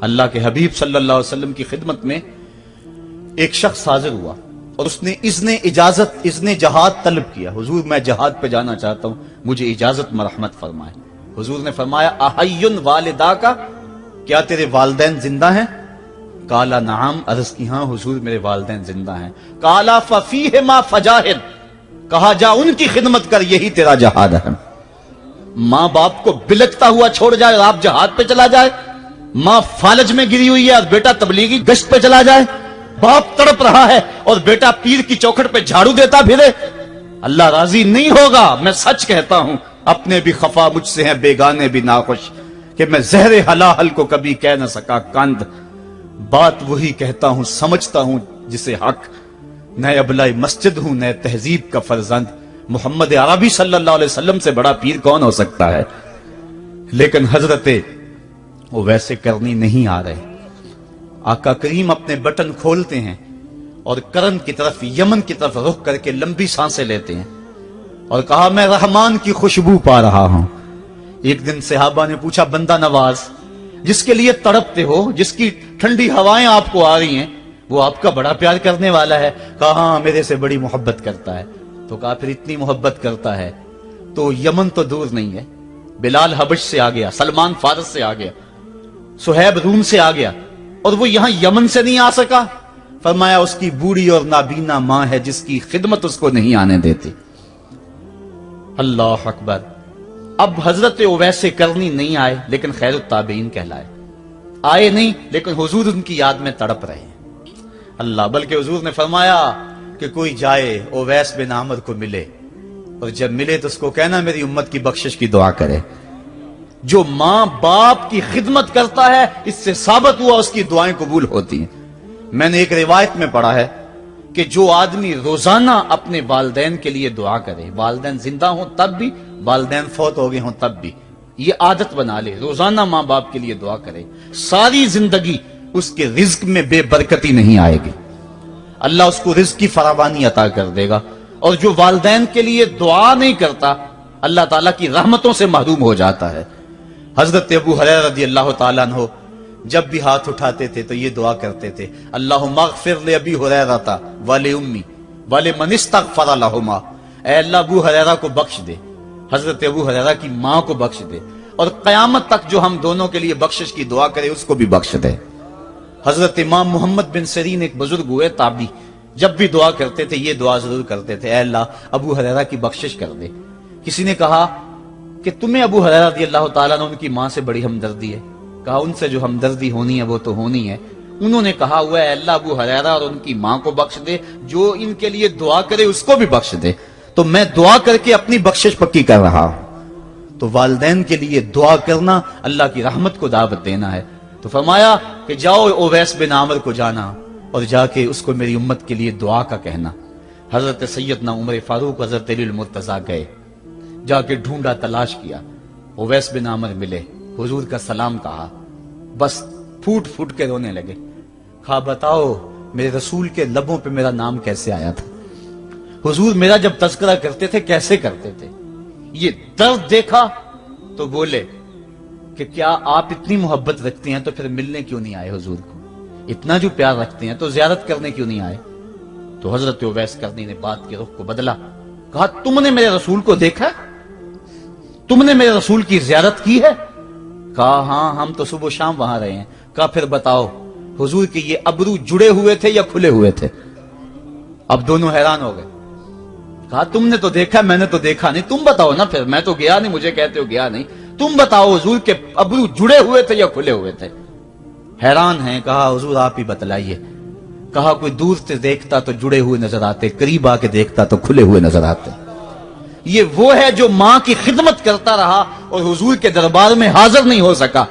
اللہ کے حبیب صلی اللہ علیہ وسلم کی خدمت میں ایک شخص حاضر ہوا اور اس نے اذن جہاد طلب کیا. حضور میں جہاد پہ جانا چاہتا ہوں, مجھے اجازت مرحمت فرمائے. حضور نے فرمایا احیٌ والدا کا, کیا تیرے والدین زندہ ہیں؟ قال نعم, عرض کی ہاں حضور میرے والدین زندہ ہیں. قال ففیہما فجاہد, کہا جا ان کی خدمت کر, یہی تیرا جہاد ہے. ماں باپ کو بلکتا ہوا چھوڑ جائے اور آپ جہاد پہ چلا جائے, ماں فالج میں گری ہوئی ہے اور بیٹا تبلیغی گشت پہ چلا جائے, باپ تڑپ رہا ہے اور بیٹا پیر کی چوکھٹ پہ جھاڑو دیتا پھرے, اللہ راضی نہیں ہوگا. میں سچ کہتا ہوں, اپنے بھی خفا مجھ سے ہیں بیگانے بھی ناخوش, کہ میں زہر حلاحل کو کبھی کہہ نہ سکا کند. بات وہی کہتا ہوں سمجھتا ہوں جسے حق, نئے ابلہ مسجد ہوں نئے تہذیب کا فرزند. محمد عربی صلی اللہ علیہ وسلم سے بڑا پیر کون ہو سکتا ہے؟ لیکن حضرت وہ ویسے کرنی نہیں آ رہے. آقا کریم اپنے بٹن کھولتے ہیں اور کرن کی طرف, یمن کی طرف رخ کر کے لمبی سانسیں لیتے ہیں اور کہا میں رحمان کی خوشبو پا رہا ہوں. ایک دن صحابہ نے پوچھا بندہ نواز جس کے لیے تڑپتے ہو, جس کی ٹھنڈی ہوائیں آپ کو آ رہی ہیں, وہ آپ کا بڑا پیار کرنے والا ہے. کہا ہاں میرے سے بڑی محبت کرتا ہے. تو کہا پھر اتنی محبت کرتا ہے تو یمن تو دور نہیں ہے, بلال حبش سے آ گیا, سلمان فارس سے آ گیا, سہیب روم سے آ گیا, اور وہ یہاں یمن سے نہیں آ سکا. فرمایا اس کی بوڑھی اور نابینا ماں ہے جس کی خدمت اس کو نہیں آنے دیتی. اللہ اکبر. اب حضرت اویس کرنی نہیں آئے لیکن خیر التابعین کہلائے. آئے نہیں لیکن حضور ان کی یاد میں تڑپ رہے ہیں. اللہ, بلکہ حضور نے فرمایا کہ کوئی جائے اویس بن عامر کو ملے, اور جب ملے تو اس کو کہنا میری امت کی بخشش کی دعا کرے. جو ماں باپ کی خدمت کرتا ہے اس سے ثابت ہوا اس کی دعائیں قبول ہوتی ہیں. میں نے ایک روایت میں پڑھا ہے کہ جو آدمی روزانہ اپنے والدین کے لیے دعا کرے, والدین زندہ ہوں تب بھی, والدین فوت ہو گئے ہوں تب بھی, یہ عادت بنا لے, روزانہ ماں باپ کے لیے دعا کرے, ساری زندگی اس کے رزق میں بے برکتی نہیں آئے گی, اللہ اس کو رزق کی فراوانی عطا کر دے گا. اور جو والدین کے لیے دعا نہیں کرتا اللہ تعالیٰ کی رحمتوں سے محروم ہو جاتا ہے. حضرت ابو ہریرہ رضی اللہ تعالیٰ عنہ جب بھی ہاتھ اٹھاتے تھے تو یہ دعا کرتے تھے, اللہم اغفر لابی ہریرہ ولأمی ولمن استغفر لہما, اے اللہ ابو ہریرہ کو بخش دے, حضرت ابو ہریرہ کی ماں کو بخش دے, اور قیامت تک جو ہم دونوں کے لیے بخشش کی دعا کرے اس کو بھی بخش دے. حضرت امام محمد بن سیرین ایک بزرگ ہوئے تابعی, جب بھی دعا کرتے تھے یہ دعا ضرور کرتے تھے, اے اللہ ابو ہریرہ کی بخشش کر دے. کسی نے کہا کہ تمہیں ابو ہریرہ رضی اللہ تعالیٰ نے ان کی ماں سے بڑی ہمدردی ہے. کہا ان سے جو ہمدردی ہونی ہے وہ تو ہونی ہے. انہوں نے کہا ہوا ہے اے اللہ ابو ہریرہ اور ان کی ماں کو بخش دے, جو ان کے لیے دعا کرے اس کو بھی بخش دے. تو میں دعا کر کے اپنی بخشش پکی کر رہا ہوں. تو والدین کے لیے دعا کرنا اللہ کی رحمت کو دعوت دینا ہے. تو فرمایا کہ جاؤ اویس بن عامر کو جانا اور جا کے اس کو میری امت کے لیے دعا کا کہنا. حضرت سیدنا عمر فاروق حضرت علی المرتضیٰ گئے, جا کے ڈھونڈا تلاش کیا, اویس بن عامر ملے, حضور کا سلام کہا, بس پھوٹ پھوٹ کے رونے لگے. کہا بتاؤ میرے رسول کے لبوں پہ میرا نام کیسے آیا تھا, حضور میرا جب تذکرہ کرتے تھے کیسے کرتے تھے. یہ درد دیکھا تو بولے کہ کیا آپ اتنی محبت رکھتے ہیں تو پھر ملنے کیوں نہیں آئے حضور کو, اتنا جو پیار رکھتے ہیں تو زیارت کرنے کیوں نہیں آئے. تو حضرت اویس کرنی نے بات کے رخ کو بدلا, کہا تم نے میرے رسول کو دیکھا, تم نے میرے رسول کی زیارت کی ہے. کہا ہاں ہم تو صبح و شام وہاں رہے ہیں. کہا پھر بتاؤ حضور کے یہ ابرو جڑے ہوئے تھے یا کھلے ہوئے تھے. اب دونوں حیران ہو گئے. کہا تم نے تو دیکھا میں نے تو دیکھا نہیں, تم بتاؤ نا, پھر میں تو گیا نہیں, مجھے کہتے ہو گیا نہیں, تم بتاؤ حضور کے ابرو جڑے ہوئے تھے یا کھلے ہوئے تھے. حیران ہیں. کہا حضور آپ ہی بتلائیے. کہا کوئی دور سے دیکھتا تو جڑے ہوئے نظر آتے, قریب آ کے دیکھتا تو کھلے ہوئے نظر آتے. یہ وہ ہے جو ماں کی خدمت کرتا رہا اور حضور کے دربار میں حاضر نہیں ہو سکا,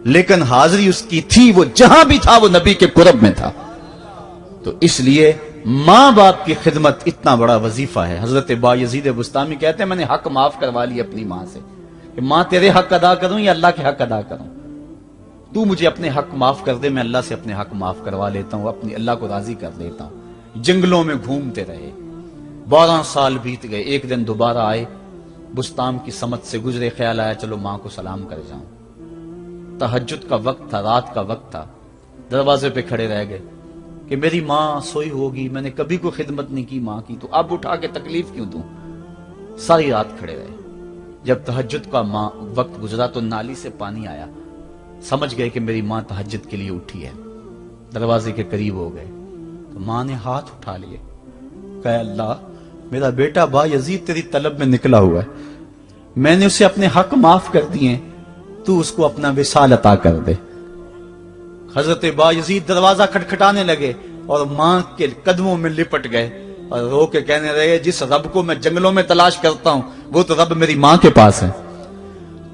لیکن حاضری اس کی تھی, وہ جہاں بھی تھا وہ نبی کے قرب میں تھا. تو اس لیے ماں باپ کی خدمت اتنا بڑا وظیفہ ہے. حضرت بایزید بستامی کہتے ہیں میں نے حق معاف کروا لی اپنی ماں سے, کہ ماں تیرے حق ادا کروں یا اللہ کے حق ادا کروں, تو مجھے اپنے حق معاف کر دے, میں اللہ سے اپنے حق معاف کروا لیتا ہوں, اپنی اللہ کو راضی کر لیتا ہوں. جنگلوں میں گھومتے رہے, 12 سال بیت گئے. ایک دن دوبارہ آئے, بستان کی سمت سے گزرے, خیال آیا چلو ماں کو سلام کر جاؤں. तहज्जुद का वक्त था, रात का वक्त था, दरवाजे पे खड़े रह गए कि मेरी माँ सोई होगी, मैंने कभी कोई खिदमत नहीं की माँ की, तो अब उठा के तकलीफ क्यों दूं। सारी रात खड़े रहे। जब तहज्जुद का वक्त गुजरा तो नाली से पानी आया, समझ गए कि मेरी माँ तहज्जुद के लिए उठी है। दरवाजे के करीब हो गए तो माँ ने हाथ उठा लिए, कहा अल्लाह, मेरा बेटा बा यजीद तेरी तलब में निकला हुआ है, मैंने उसे अपने हक माफ कर दिए, तू उसको अपना विसाल अता कर दे। हजरत बा यजीद दरवाजा खटखटाने लगे और मां के कदमों में लिपट गए और रो के कहने लगे, जिस रब को मैं जंगलों में तलाश करता हूं वो तो रब मेरी मां के पास है।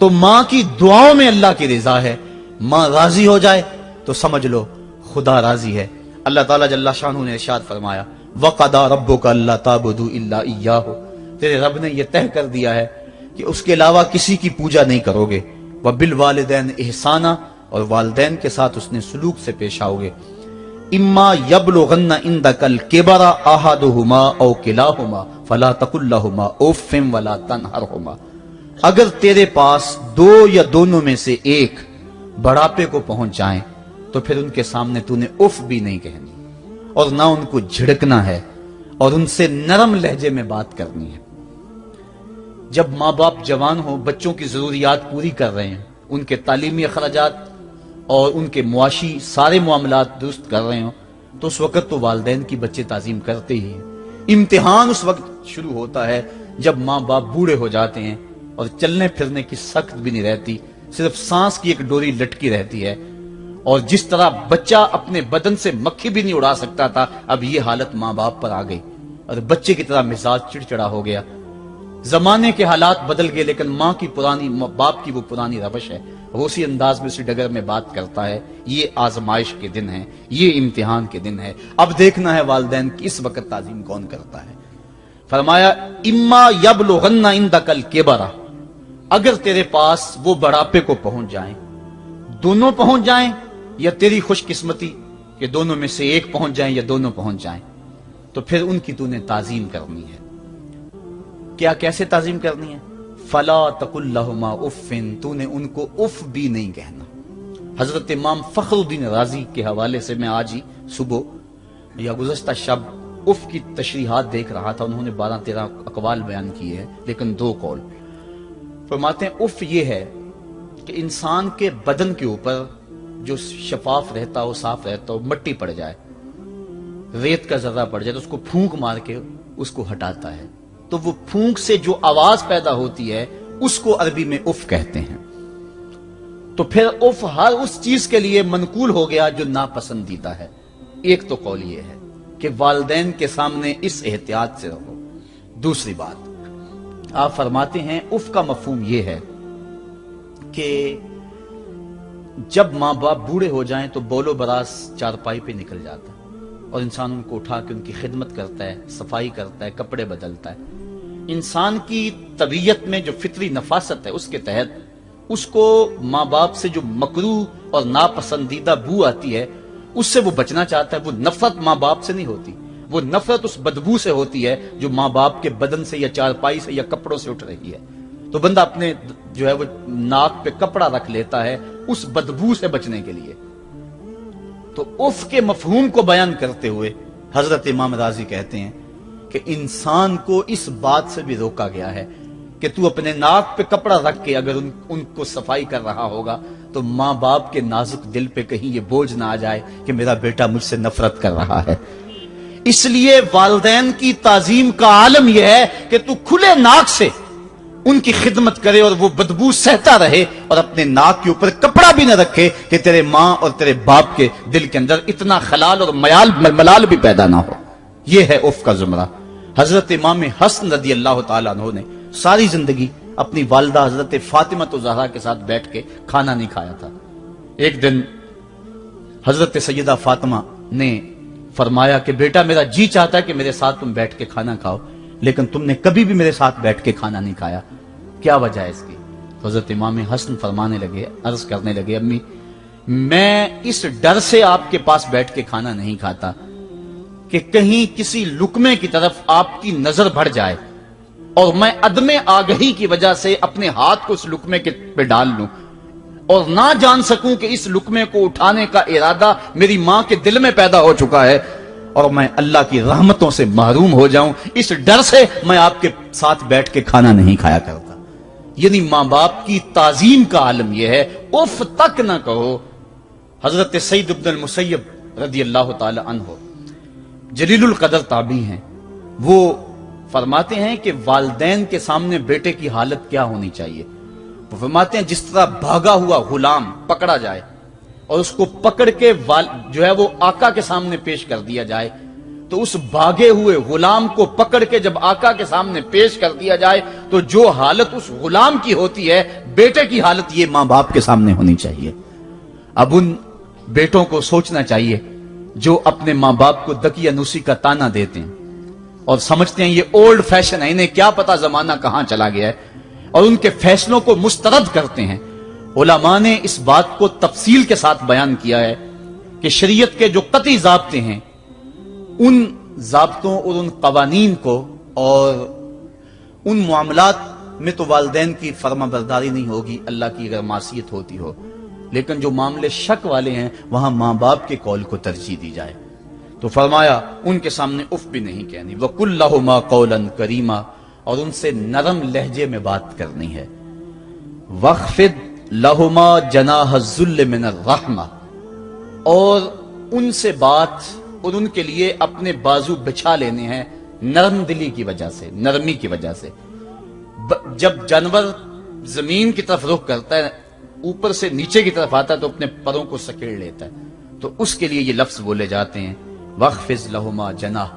तो मां की दुआओं में अल्लाह की रिजा है। मां राजी हो जाए तो समझ लो खुदा राजी है। अल्लाह ताला जल्ला शानहू ने इरशाद फरमाया, वक़दा रब्बुका अल्ला ताबुदू इल्ला इय्याहु, तेरे रब ने यह तय कर दिया है कि उसके अलावा किसी की पूजा नहीं करोगे। व बिल वालिदैन एहसाना, और वालिदैन के साथ उसने सलूक से पेश आओगे। इम्मा यबलुगन्ना इंदकल किबरा अहदुहुमा औ किलाहुमा फला तकुल लहुमा उफ़्फ़िन वला तनहरहुमा, अगर तेरे पास दो या दोनों में से एक बढ़ापे को पहुंच जाएं तो फिर उनके सामने तूने उफ भी नहीं कहनी और ना उनको झिड़कना है और उनसे नरम लहजे में बात करनी है। जब माँ बाप जवान हो, बच्चों की जरूरियात पूरी कर रहे हैं, उनके तालीमी अखराजात और उनके मुआशी सारे मामलात दुरुस्त कर रहे हो, तो उस वक्त तो वालिदैन की बच्चे ताजीम करते ही हैं। इम्तिहान उस वक्त शुरू होता है जब माँ बाप बूढ़े हो जाते हैं और चलने फिरने की सख्त भी नहीं रहती, सिर्फ सांस की एक डोरी लटकी रहती है। और जिस तरह बच्चा अपने बदन से मक्खी भी नहीं उड़ा सकता था, अब ये हालत माँ बाप पर आ गई और बच्चे की तरह मिजाज चिड़चिड़ा हो गया। जमाने के हालात बदल गए, लेकिन माँ की पुरानी, बाप की वो पुरानी रवश है। वो उसी अंदाज में, उसी डगर में बात करता है। ये आजमाइश के दिन है, ये इम्तिहान के दिन है। अब देखना है वालिदैन की इस वक्त ताजीम कौन करता है। फरमाया, इम्मा यबलुगन्ना इंदकल किबरा, अगर तेरे पास वो बढ़ापे को पहुंच जाएं, दोनों पहुंच जाएं, या तेरी खुशकिस्मती कि दोनों में से एक पहुंच जाएं या दोनों पहुंच जाएं, तो फिर उनकी तूने ताजीम करनी है। क्या, कैसे ताजीम करनी है? फला तकुल लहुमा उफ़्फ़िन, तूने उनको उफ भी नहीं कहना। हजरत इमाम फखरुद्दीन राजी के हवाले से मैं आज ही सुबह या गुज़श्ता शब उफ की तशरीहात देख रहा था। उन्होंने 12-13 अकवाल बयान किए हैं, लेकिन 2 कौल फरमाते हैं। उफ ये है कि इंसान के बदन के ऊपर जो शफाफ रहता हो, साफ रहता हो, मट्टी पड़ जाए, रेत का जर्रा पड़ जाए तो उसको फूंक मार के उसको हटाता है, तो वो फूंक से जो आवाज पैदा होती है उसको अरबी में उफ कहते हैं। तो फिर उफ हर उस चीज के लिए मनकूल हो गया जो नापसंदीदा है। एक तो कौल ये है कि वालिदैन के सामने इस एहतियात से रहो। दूसरी बात, आप फरमाते हैं उफ का मफहूम यह है कि जब माँ बाप बूढ़े हो जाएं तो बोलो बरास चारपाई पे निकल जाता है और इंसान उनको उठा के उनकी खिदमत करता है, सफाई करता है, कपड़े बदलता है। इंसान की तबीयत में जो फितरी नफासत है उसके तहत उसको माँ बाप से जो मकरूह और नापसंदीदा बू आती है उससे वो बचना चाहता है। वो नफरत माँ बाप से नहीं होती, वो नफरत उस बदबू से होती है जो माँ बाप के बदन से या चारपाई से या कपड़ों से उठ रही है। तो बंदा अपने जो है वो नाक पे कपड़ा रख लेता है उस बदबू से बचने के लिए। तो उफ के मफहूम को बयान करते हुए हजरत इमाम राजी कहते हैं कि इंसान को इस बात से भी रोका गया है कि तू अपने नाक पे कपड़ा रख के अगर उनको सफाई कर रहा होगा तो माँ बाप के नाजुक दिल पे कहीं ये बोझ ना आ जाए कि मेरा बेटा मुझसे नफरत कर रहा है। इसलिए वालिदैन की ताजीम का आलम यह है कि तू खुले नाक से उनकी खिदमत करे और वो बदबू सहता रहे और अपने नाक के ऊपर कपड़ा भी न रखे कि तेरे माँ और तेरे बाप के दिल के अंदर इतना खलाल और मलाल भी पैदा ना हो। यह है उफ का जुमरा। हजरत इमाम हसन रदी अल्लाह तआला अन्हु ने सारी जिंदगी अपनी वालिदा हजरत फातिमा तो ज़हरा के साथ बैठ के खाना नहीं खाया था। एक दिन हजरत सैयदा फातिमा ने फरमाया कि बेटा मेरा जी चाहता है कि मेरे साथ तुम बैठ के खाना खाओ, लेकिन तुमने कभी भी मेरे साथ बैठ के खाना नहीं खाया, क्या वजह है इसकी? हजरत इमाम हसन फरमाने लगे, अर्ज करने लगे, अम्मी मैं इस डर से आपके पास बैठ के खाना नहीं खाता कि कहीं किसी लुकमे की तरफ आपकी नजर बढ़ जाए और मैं अदमे आगही की वजह से अपने हाथ को उस लुकमे के पे डाल लूं। اور ना जान सकूं कि इस लुकमे को उठाने का इरादा मेरी मां के दिल में पैदा हो चुका है और मैं अल्लाह की रहमतों से महरूम हो जाऊं, इस डर से मैं आपके साथ बैठ के खाना नहीं खाया करता। यानी मां बाप की ताजीम का आलम यह है, उफ तक ना कहो। हजरत सईद इब्न मुसय्यब रदी अल्लाह ताला अन्हु जलीलुल कदर ताबी हैं, वो फरमाते हैं कि वालिदैन के सामने बेटे की हालत क्या होनी चाहिए। वो फरमाते हैं जिस तरह भागा हुआ गुलाम पकड़ा जाए और उसको पकड़ के जो है वो आका के सामने पेश कर दिया जाए, तो उस भागे हुए गुलाम को पकड़ के जब आका के सामने पेश कर दिया जाए तो जो हालत उस गुलाम की होती है, बेटे की हालत ये मां बाप के सामने होनी चाहिए। अब उन बेटों को सोचना चाहिए जो अपने मां बाप को दकियानुसी का ताना देते हैं और समझते हैं ये ओल्ड फैशन है, इन्हें क्या पता जमाना कहां चला गया है, और उनके फैसलों को मुस्तरद करते हैं। उलमा ने इस बात को तफसील के साथ बयान किया है कि शरीयत के जो कतई ज़ाब्ते हैं, उन ज़ाब्तों और उन कवानीन को और उन मामलात में तो वालिदैन की फर्माबरदारी नहीं होगी अल्लाह की अगर मासियत होती हो, लेकिन जो मामले शक वाले हैं वहां मां बाप के कौल को तरजीह दी जाए। तो फरमाया उनके सामने उफ भी नहीं कहनी, वकुल्लहुमा कौलन करीमा, और उनसे नरम लहजे में बात करनी है। वख्फिद लहुमा जनाह ज़ुल्ल मिनर रहमा, और उनसे बात और उनके लिए अपने बाजू बिछा लेने हैं नरम दिली की वजह से, नरमी की वजह से। जब जानवर जमीन की तरफ रुख करता है, ऊपर से नीचे की तरफ आता है तो अपने परों को सकेड़ लेता है, तो उसके लिए ये लफ्ज बोले जाते हैं वख्फिज लहुमा जनाह